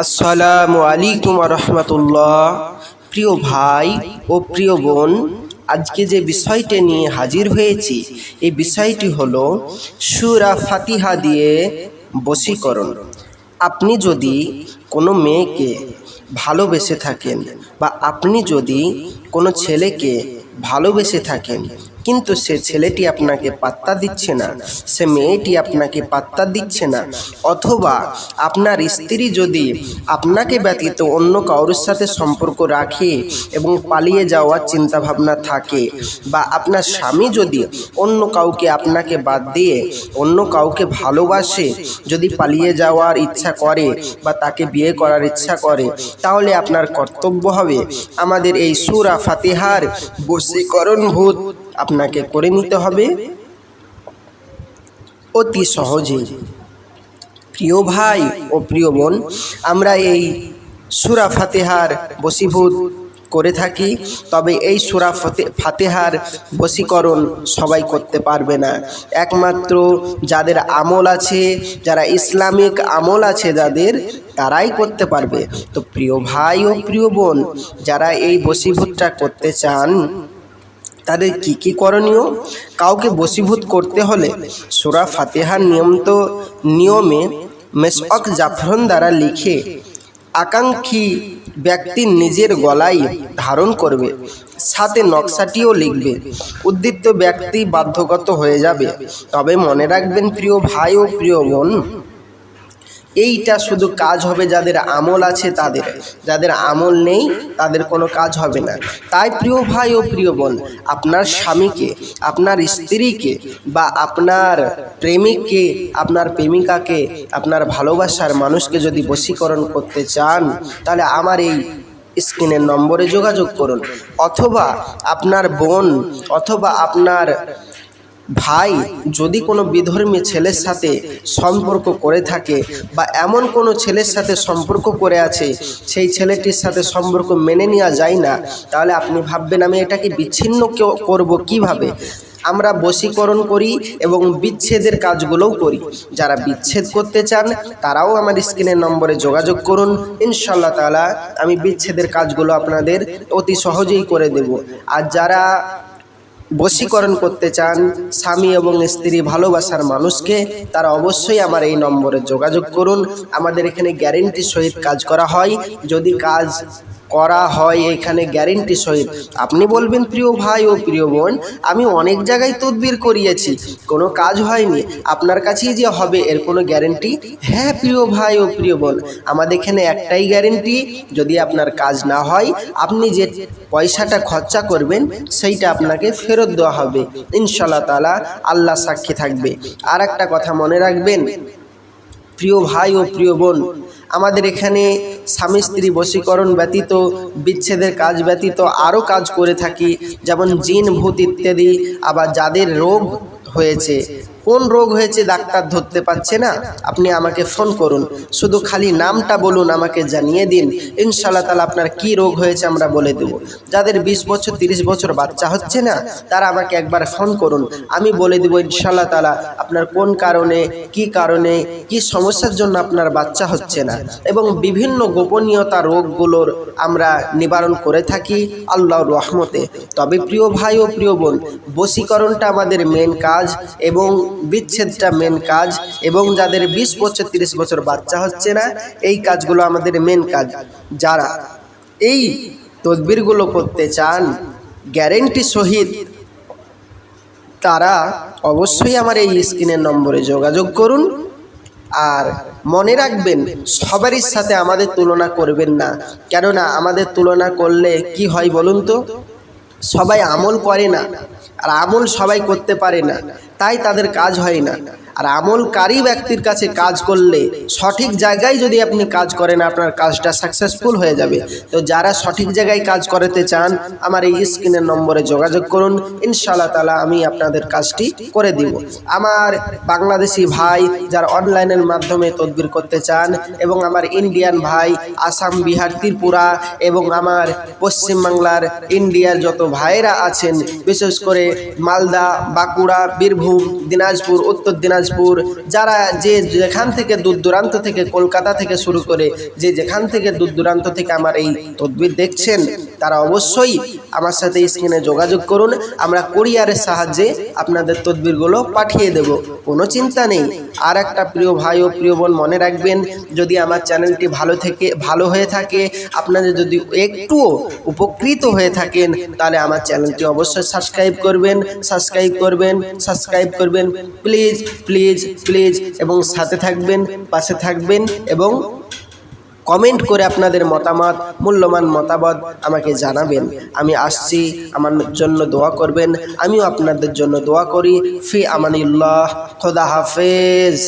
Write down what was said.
আসসালামু আলাইকুম রহমতুল্লাহ। প্রিয় ভাই ও প্রিয় বোন, আজকে যে বিষয়টি নিয়ে হাজির হয়েছি এই বিষয়টি হলো সূরা ফাতিহা দিয়ে বশীকরণ। আপনি যদি কোনো মেয়েকে ভালোবেসে থাকেন বা আপনি যদি কোনো ছেলেকে ভালোবেসে থাকেন, কিন্তু সে ছেলেটি আপনাকে পাত্তা দিচ্ছে না, সে মেয়েটি আপনাকে পাত্তা দিচ্ছে না, অথবা আপনার স্ত্রী যদি আপনাকে ব্যতীত অন্য কারোর সাথে সম্পর্ক রাখে এবং পালিয়ে যাওয়ার চিন্তাভাবনা থাকে, বা আপনার স্বামী যদি অন্য কাউকে আপনাকে বাদ দিয়ে অন্য কাউকে ভালোবাসে, যদি পালিয়ে যাওয়ার ইচ্ছা করে বা তাকে বিয়ে করার ইচ্ছা করে, তাহলে আপনার কর্তব্য হবে আমাদের এই সূরা ফাতিহার বশীকরণ ভূত আপনাকে করে নিতে হবে অতি সহজে। প্রিয় ভাই ও প্রিয় বোন, আমরা এই সূরা ফাতিহার বশীভূত করে থাকি, তবে এই সূরা ফাতিহার বশীকরণ সবাই করতে পারবে না। একমাত্র যাদের আমল আছে, যারা ইসলামিক আমল আছে যাদের, তারাই করতে পারবে। তো প্রিয় ভাই ও প্রিয় বোন, যারা এই বশীভূতটা করতে চান তাদের কি কি করণীয়? কাউকে বশীভূত করতে হলে সূরা ফাতিহার নিয়মে মেশক জাফরান দ্বারা লিখে আকাঙ্ক্ষী ব্যক্তির নিজের গলায় ধারণ করবে, সাথে নকশাটিও লিখবে। উদ্দীপ্ত ব্যক্তি বাধ্যগত হয়ে যাবে। তবে মনে রাখবেন প্রিয় ভাই ও প্রিয় বোন, এইটা শুধু কাজ হবে যাদের আমল আছে তাদের, যাদের আমল নেই তাদের কোনো কাজ হবে না। তাই প্রিয় ভাই ও প্রিয় বোন, আপনার স্বামীকে, আপনার স্ত্রীকে বা আপনার প্রেমিককে, আপনার প্রেমিকাকে, আপনার ভালোবাসার মানুষকে যদি বশীকরণ করতে চান, তাহলে আমার এই স্ক্রিনের নম্বরে যোগাযোগ করুন। অথবা আপনার বোন অথবা আপনার ভাই যদি কোনো বিধর্মী ছেলের সাথে সম্পর্ক করে থাকে বা এমন কোনো ছেলের সাথে সম্পর্ক করে আছে সেই ছেলেটির সাথে সম্পর্ক মেনে নেওয়া যায় না, তাহলে আপনি ভাববেন আমি এটাকে বিচ্ছিন্ন করব কিভাবে? আমরা বশীকরণ করি এবং বিচ্ছেদের কাজগুলোও করি। যারা বিচ্ছেদ করতে চান তারাও আমার স্ক্রিনের নম্বরে যোগাযোগ করুন। ইনশাআল্লাহ তাআলা আমি বিচ্ছেদের কাজগুলো আপনাদের অতি সহজেই করে দেব। আর যারা বশীকরণ করতে চান স্বামী এবং স্ত্রী ভালোবাসার মানুষকে, তারা অবশ্যই আমার এই নম্বরে যোগাযোগ করুন। আমাদের এখানে গ্যারেন্টি সহিত কাজ করা হয়। যদি কাজ করা হয় এখানে গ্যারেন্টি সহিত, আপনি বলবেন প্রিয় ভাই ও প্রিয় বোন আমি অনেক জায়গায় তদবির করিয়েছি, কোনো কাজ হয়নি, আপনার কাছেই যে হবে এর কোনো গ্যারেন্টি? হ্যাঁ প্রিয় ভাই ও প্রিয় বোন, আমাদের এখানে একটাই গ্যারেন্টি, যদি আপনার কাজ না হয় আপনি যে পয়সাটা খরচা করবেন সেইটা আপনাকে ফেরত দেওয়া হবে ইনশাআল্লাহ তাআলা, আল্লাহ সাক্ষী থাকবে। আর একটা কথা মনে রাখবেন প্রিয় ভাই ও প্রিয় বোন, আমাদের এখানে স্বামী স্ত্রী বশীকরণ ব্যতীত, বিচ্ছেদের কাজ ব্যতীত আরও কাজ করে থাকি, যেমন জিন ভূত ইত্যাদি। আবার যাদের রোগ হয়েছে, কোন রোগ হয়েছে ডাক্তার ধরতে পারছে না, আপনি আমাকে ফোন করুন, শুধু খালি নামটা বলুন, আমাকে জানিয়ে দিন, ইনশাআল্লাহ তাআলা আপনার কি রোগ হয়েছে আমরা বলে দেব। যাদের 20 বছর 30 বছর বাচ্চা হচ্ছে না, তারা আমাকে একবার ফোন করুন, আমি বলে দেব ইনশাআল্লাহ তাআলা আপনার কোন কারণে, কি সমস্যার জন্য আপনার বাচ্চা হচ্ছে না। এবং বিভিন্ন গোপনীয়তা রোগগুলোর আমরা নিবারণ করে থাকি আল্লাহর রহমতে। তবে প্রিয় ভাই ও প্রিয় বোন, বশীকরণটা আমাদের মেন কাজ এবং বিচ্ছেদটা মেন কাজ, এবং যাদের 20 বছর 30 বছর বাচ্চা হচ্ছে না এই কাজগুলো আমাদের মেন কাজ। যারা এই তদবিরগুলো করতে চান গ্যারেন্টি সহিত, তারা অবশ্যই আমার এই স্ক্রিনের নম্বরে যোগাযোগ করুন। আর মনে রাখবেন সবারই সাথে আমাদের তুলনা করবেন না, কেননা আমাদের তুলনা করলে কি হয় বলুন তো? সবাই আমল করে না, আর আমল সবাই করতে পারে না, তাই তাদের কাজ হয় না। আর আমলকারী ব্যক্তির কাছে কাজ করলে, সঠিক জায়গায় যদি আপনি কাজ করেন, আপনার কাজটা সাকসেসফুল হয়ে যাবে। তো যারা সঠিক জায়গায় কাজ করাতে চান আমার এই স্ক্রিনের নম্বরে যোগাযোগ করুন, ইনশাআল্লাহ তাআলা আমি আপনাদের কাজটি করে দিব। আমার বাংলাদেশি ভাই যারা অনলাইনের মাধ্যমে তদবির করতে চান, এবং আমার ইন্ডিয়ান ভাই আসাম, বিহার, ত্রিপুরা এবং আমার পশ্চিমবাংলার ইন্ডিয়ার যত ভাইরা আছেন, বিশেষ করে মালদা, বাঁকুড়া, বীরভূম বীরভূম, দিনাজপুর, উত্তর দিনাজপুর, যারা যে যেখান থেকে দূর দূরান্ত থেকে, কলকাতা থেকে শুরু করে যে যেখান থেকে দূর দূরান্ত থেকে আমার এই তদবির দেখছেন, তারা অবশ্যই আমার সাথে স্ক্রিনে যোগাযোগ করুন। আমরা কুরিয়ারের সাহায্যে আপনাদের তদবিরগুলো পাঠিয়ে দেব, কোনো চিন্তা নেই। আর একটা প্রিয় ভাই ও প্রিয় বোন, মনে রাখবেন, যদি আমার চ্যানেলটি ভালো হয়ে থাকে, আপনাদের যদি একটুও উপকৃত হয়ে থাকেন, তাহলে আমার চ্যানেলটি অবশ্যই সাবস্ক্রাইব করবেন প্লিজ প্লিজ প্লিজ, এবং সাথে থাকবেন, পাশে থাকবেন, এবং কমেন্ট করে আপনাদের মতামত, মূল্যবান মতামত আমাকে জানাবেন। আমি আসছি, আমার জন্য দোয়া করবেন, আমিও আপনাদের জন্য দোয়া করি। ফি আমানিল্লাহ, খোদা হাফেজ।